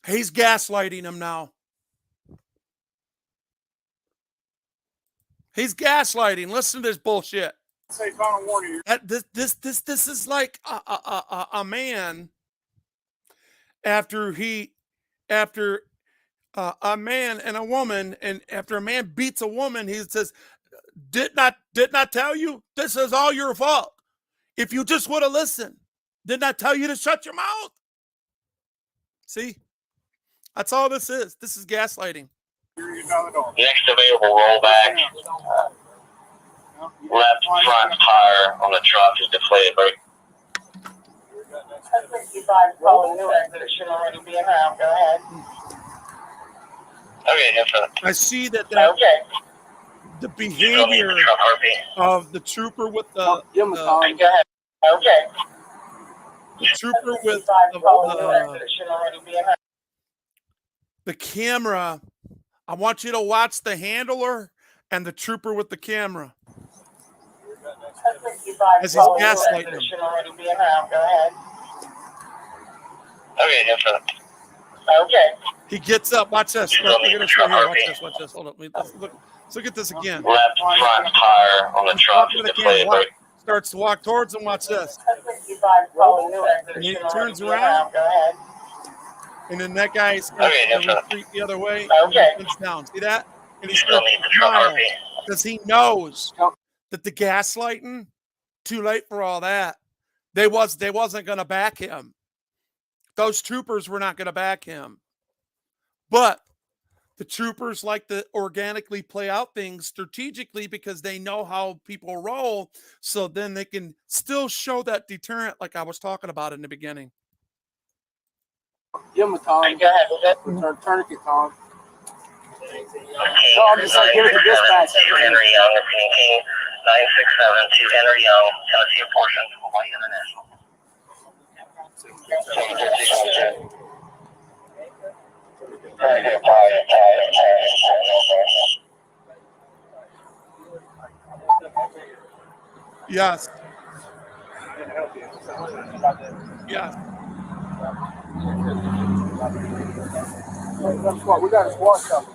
He's gaslighting him now. He's gaslighting. Listen to this bullshit. Say final warning. This is like a man after a man and a woman, and after a man beats a woman, he says, did not tell you this is all your fault. If you just would have listened, did not tell you to shut your mouth. See, That's all this is. This is gaslighting. Next available rollback. Left front tire on the truck is deflated. Brake. 65 calling new exit should already be around. Go ahead. Okay, yes, sir. I see that Okay. the behavior of the trooper with the Go ahead. Okay. trooper with 65 calling new exit should already be around. the camera. I want you to watch the handler and the trooper with the camera. 65 As he's calling new gaslighting exit him. should already be around. Go ahead. Okay, yes, sir. Okay. He gets up. Watch this. You Look, don't look need at the this right truck here. RP. Watch this. Watch this. Hold up. Let's look at this again. Left front tire on the He's truck talking is to the deflated. camera. Watch. Brake. Starts to walk towards him. Watch this. 65 calling new exit And he should already turns be around. Go ahead. And then that guy starts Okay, yes, to sir. retreat the other way. Okay. And he comes down. See that? And he You still starts need to the truck smile RP. because he knows that the gaslighting, too late for all that. They wasn't going to back him. Those troopers were not going to back him. But the troopers like to organically play out things strategically because they know how people roll. So then they can still show that deterrent like I was talking about in the beginning. Give him a Tom. Go ahead. Tourniquet, Tom. No, I'm just like, give it to dispatch. To Henry Young, PNT 967 to Henry Young, Tennessee portion, Hawaii International. Yes. Yes. We got a squad coming.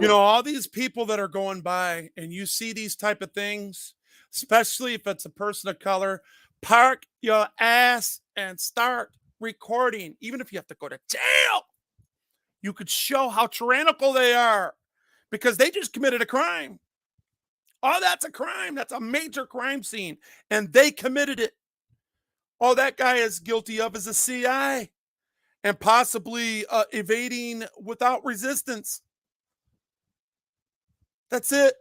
You know, all these people that are going by and you see these type of things, especially if it's a person of color, park your ass and start recording. Even if you have to go to jail, you could show how tyrannical they are because they just committed a crime. Oh, that's a crime. That's a major crime scene. And they committed it. All that guy is guilty of is a CI and possibly evading without resistance. That's it.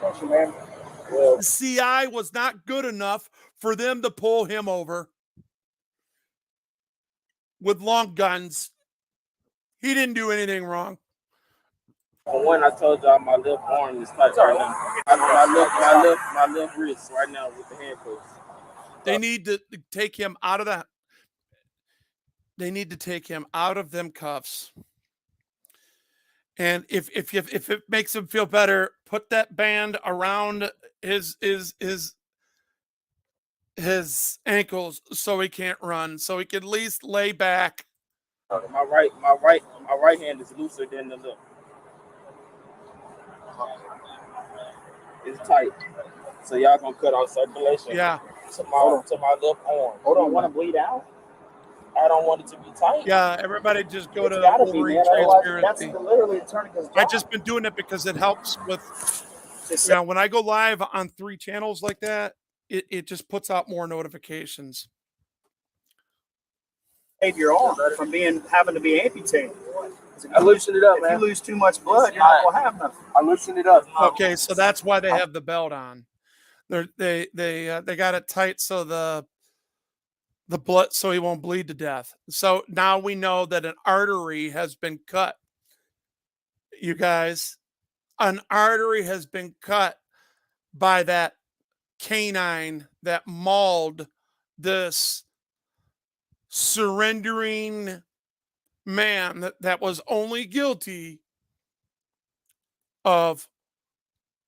The CI was not good enough for them to pull him over with long guns. He didn't do anything wrong. When I told y'all my left arm is tight right now. My left wrist right now with the handcuffs. They need to take him out of that. They need to take him out of them cuffs. And if it makes him feel better, put that band around his ankles so he can't run, so he can at least lay back. My right hand is looser than the left. It's tight. So y'all gonna cut off circulation. Yeah. To my left arm. Hold on, want to bleed out? I don't want it to be tight. Yeah, everybody just go to gotta be, Wolverine man. Otherwise, Transparency. that's literally a tourniquet's I've job. just been doing it because it helps with, you know, when I go live on 3 channels like that, it just puts out more notifications. Save your arm from having to be amputated. I loosen it up, man. If you lose too much blood, you're not gonna have nothing. I loosen it up. Okay, so that's why they have the belt on. They got it tight so the blood, so he won't bleed to death. So now we know that an artery has been cut. You guys, an artery has been cut by that canine that mauled this surrendering man that was only guilty of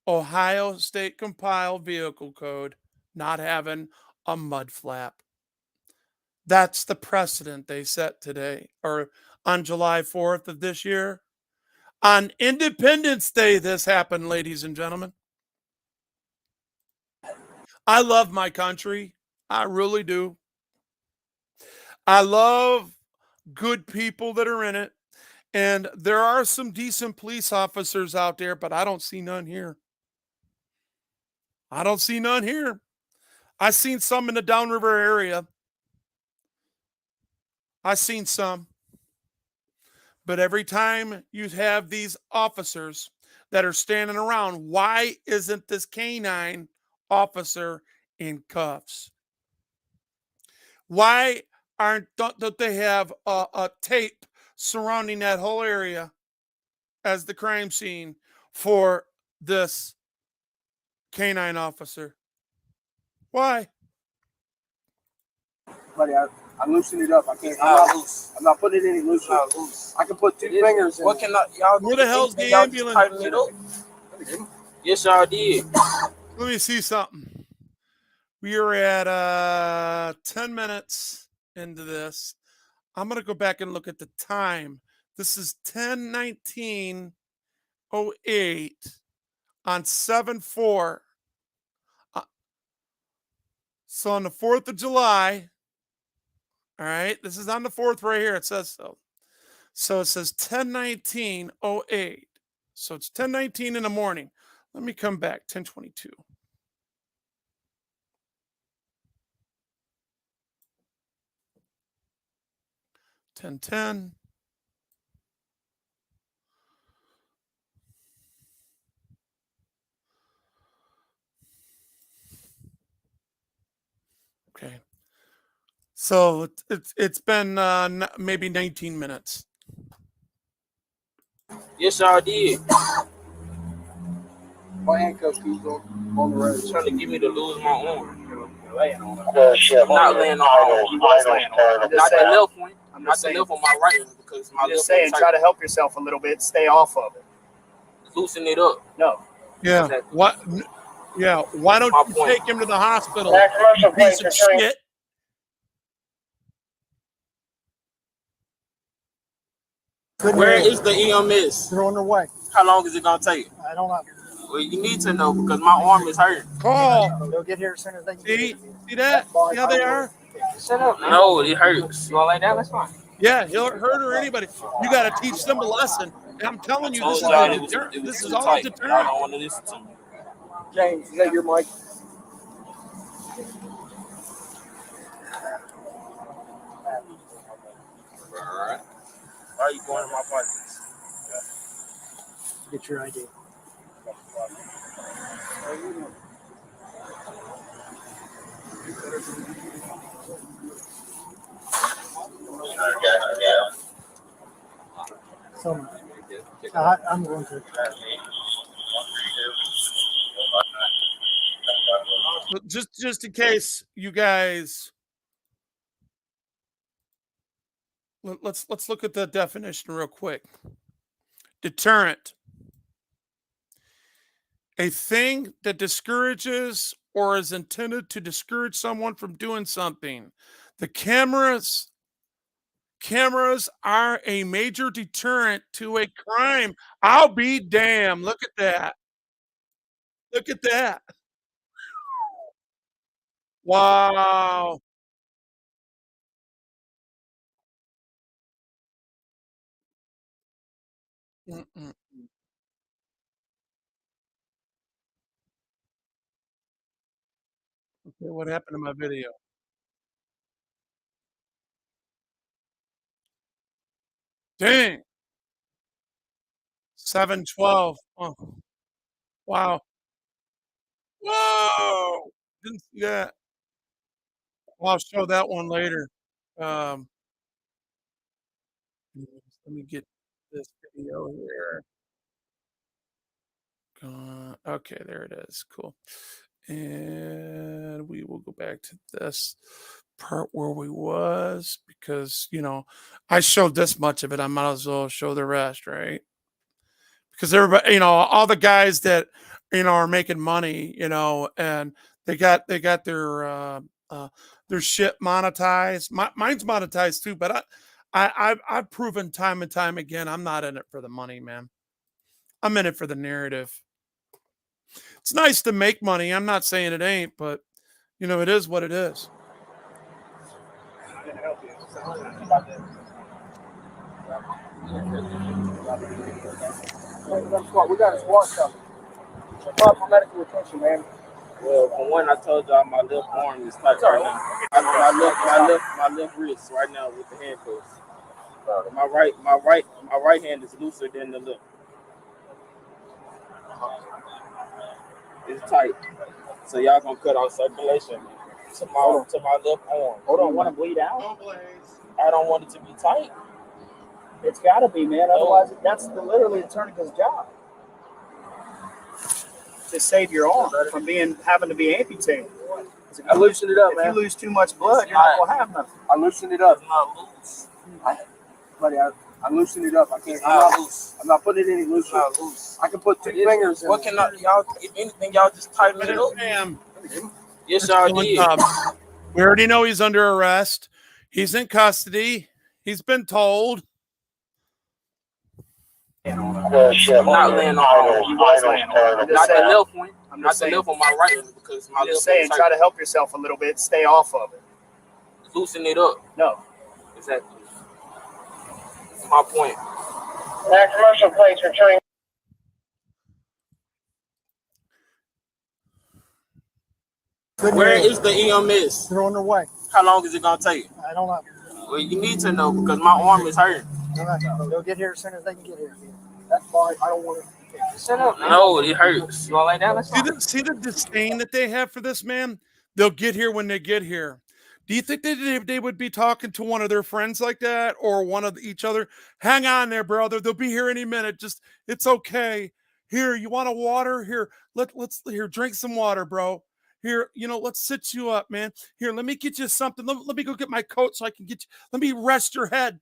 Ohio State compiled vehicle code not having a mud flap. That's the precedent they set today, or on July 4th of this year. On Independence Day, this happened, ladies and gentlemen. I love my country. I really do. I love good people that are in it. And there are some decent police officers out there, but I don't see none here. I don't see none here. I've seen some in the Downriver area. I've seen some. But every time you have these officers that are standing around, why isn't this canine officer in cuffs? Why don't they have a tape surrounding that whole area as the crime scene for this canine officer? Why? Buddy, I loosen it up. I can't. I'm not putting it any loose. I can put two fingers in. What can y'all? Where the hell's the y'all ambulance? tighten it up? Yes, y'all did. Let me see something. We are at 10 minutes into this. I'm going to go back and look at the time. This is 10:19:08 on 7/4. So on the 4th of July, all right, this is on the 4th right here. It says so. So it says 10:19:08. So it's 10:19 in the morning. Let me come back. 10:22. 10:10. Okay. So it's been maybe 19 minutes. Yes, y'all did. My handcuffs keep on the road. Trying to get me to lose my arm. Laying on it. I'm not laying on it. Not that left one. I'm not the left on my right one because my left saying, try to help yourself a little bit. Stay off of it. Loosen it up. No. Yeah. Exactly. What? Yeah. Why don't you take him to the hospital? That commercial You piece place of is shit. Where is the EMS? They're on their way. How long is it gonna take? I don't know. Well, you need to know because my arm is hurt. Call. They'll get here as soon as they can. See that? See how they are? Shut up, man. No, it hurts. You wanna lay down? That's fine. Yeah, he'll hurt or anybody. You got to teach them a lesson. And I'm telling you, this is this is all a I deterrent. don't want to listen to me. James, is that your mic? Alright. Why are you going in my pockets? Get your ID. So I'm going to. But just in case you guys, let's look at the definition real quick. Deterrent. A thing that discourages or is intended to discourage someone from doing something. The cameras are a major deterrent to a crime. I'll be damned. Look at that. Look at that. Wow. Mm-mm. Okay, what happened to my video? Dang. 7:12. Oh, wow. Whoa. Didn't see that. I'll show that one later. Um, let me get this video here. Okay, there it is. Cool. And we will go back to this part where we was because, I showed this much of it. I might as well show the rest, right? Because everybody, all the guys that, are making money, and they got their shit monetized. Mine's monetized too, but I've proven time and time again, I'm not in it for the money, man. I'm in it for the narrative. It's nice to make money. I'm not saying it ain't, but it is what it is. We got a squad shop. Apply for medical attention, man. Well, for one, I told y'all my left arm is tight right now. My left wrist right now with the handcuffs. My right hand is looser than the left. It's tight. So y'all gonna cut off circulation to my left arm. Hold on, want to bleed out? I don't want it to be tight. It's got to be, man. Otherwise, that's literally the tourniquet's job. To save your arm from having to be amputated. I loosen it up, man. If you lose too much blood, you're not gonna have nothing. I loosen it up. It's not loose. Buddy, I loosen it up. I can't. I'm not putting it any looser. It's not loose. I can put two fingers. What can y'all? If anything, y'all just tighten it up. Yes, y'all did. We already know he's under arrest. He's in custody. He's been told. I'm not laying on. Not the left one. I'm not the left on my right one because my left. Saying, try to help yourself a little bit. Stay off of it. Loosen it up. No. Exactly. That's my point. That commercial plates returning. Where is the EMS? They're on their way. How long is it gonna take? I don't know. Well, you need to know because my arm is hurt. They'll get here as soon as they can get here. That's fine. I don't want to. Shut up. No, it hurts. You want to lay down? See the disdain that they have for this man? They'll get here when they get here. Do you think that they would be talking to one of their friends like that or one of each other? Hang on there, brother. They'll be here any minute. Just, it's okay. Here, you want a water? Here, let's drink some water, bro. Here, let's sit you up, man. Here, let me get you something. Let me go get my coat so I can get you. Let me rest your head.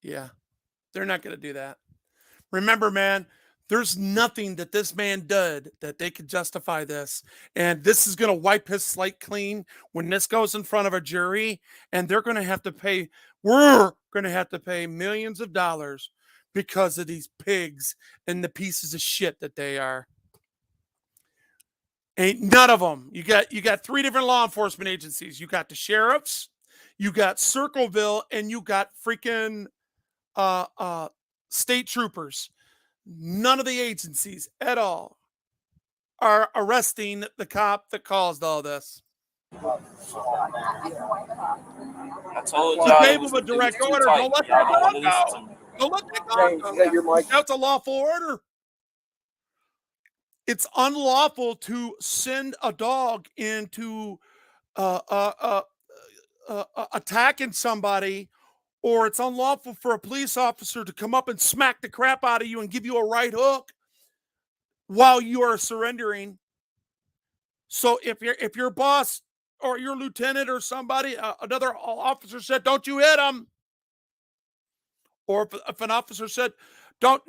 Yeah, they're not going to do that. Remember, man, there's nothing that this man did that they could justify this. And this is going to wipe his slate clean when this goes in front of a jury. And they're going to have to pay, we're going to have to pay millions of dollars because of these pigs and the pieces of shit that they are. Ain't none of them. You got three different law enforcement agencies. You got the sheriffs, you got Circleville, and you got freaking state troopers. None of the agencies at all are arresting the cop that caused all this. I told y'all. He gave him a direct order. Don't let that dog go. Don't let that dog go. Is that your mic? That's a lawful order. It's unlawful to send a dog into attacking somebody, or it's unlawful for a police officer to come up and smack the crap out of you and give you a right hook while you are surrendering. So if your boss or your lieutenant or somebody, another officer said, "Don't you hit him," or if an officer said, "Don't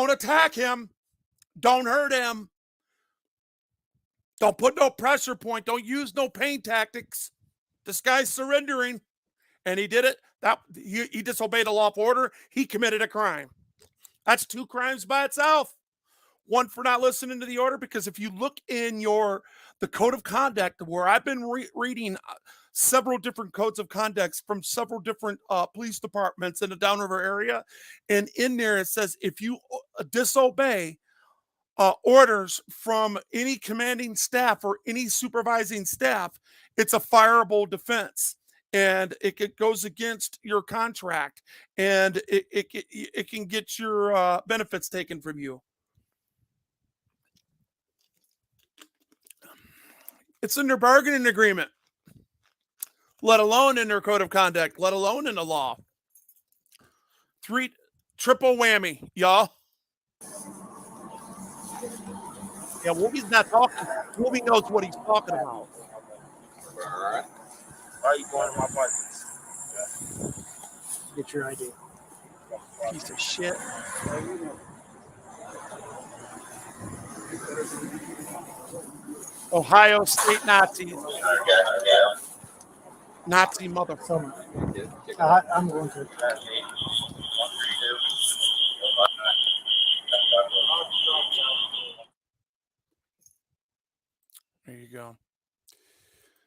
attack him, don't hurt him, don't put no pressure point, don't use no pain tactics," this guy's surrendering, and he did it. He disobeyed a lawful order. He committed a crime. That's two crimes by itself. One for not listening to the order, because if you look in the code of conduct, where I've been reading several different codes of conduct from several different police departments in the Downriver area, and in there it says if you disobey orders from any commanding staff or any supervising staff, it's a fireable defense. And it goes against your contract, and it can get your benefits taken from you. It's in their bargaining agreement, let alone in their code of conduct, let alone in the law. Triple whammy, y'all. Yeah, Wolby's not talking. Wolby knows what he's talking about. All right. Why are you going to my bike? Get your ID. Piece of shit. Ohio State Nazis. Nazi motherfucker. I'm going to. There you go.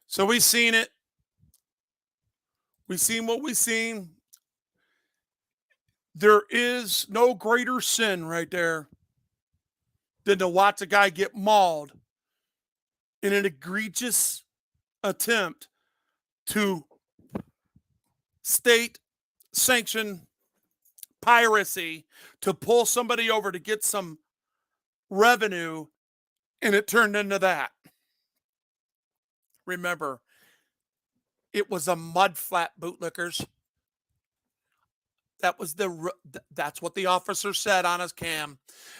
So we've seen it. We've seen what we've seen. There is no greater sin right there than to watch a guy get mauled in an egregious attempt to state sanction piracy, to pull somebody over to get some revenue, and it turned into that. Remember, it was a mud flat, bootlickers. That's what the officer said on his cam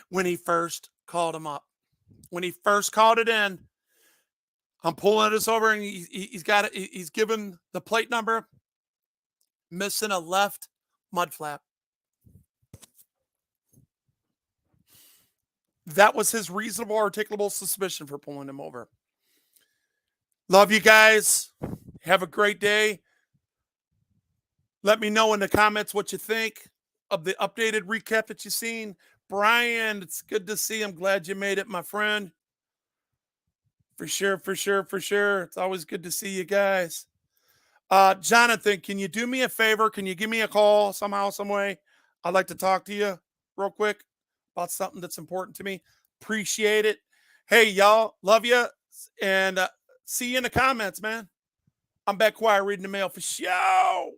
when he first called him up. When he first called it in, I'm pulling this over, and he's given the plate number, missing a left mud flap. That was his reasonable, articulable suspicion for pulling him over. Love you guys. Have a great day. Let me know in the comments what you think of the updated recap that you've seen. Brian, it's good to see. I'm glad you made it, my friend. For sure, for sure, for sure. It's always good to see you guys. Jonathan, can you do me a favor? Can you give me a call somehow, some way? I'd like to talk to you real quick about something that's important to me. Appreciate it. Hey, y'all. Love you. And see you in the comments, man. I'm back quiet reading the mail for show.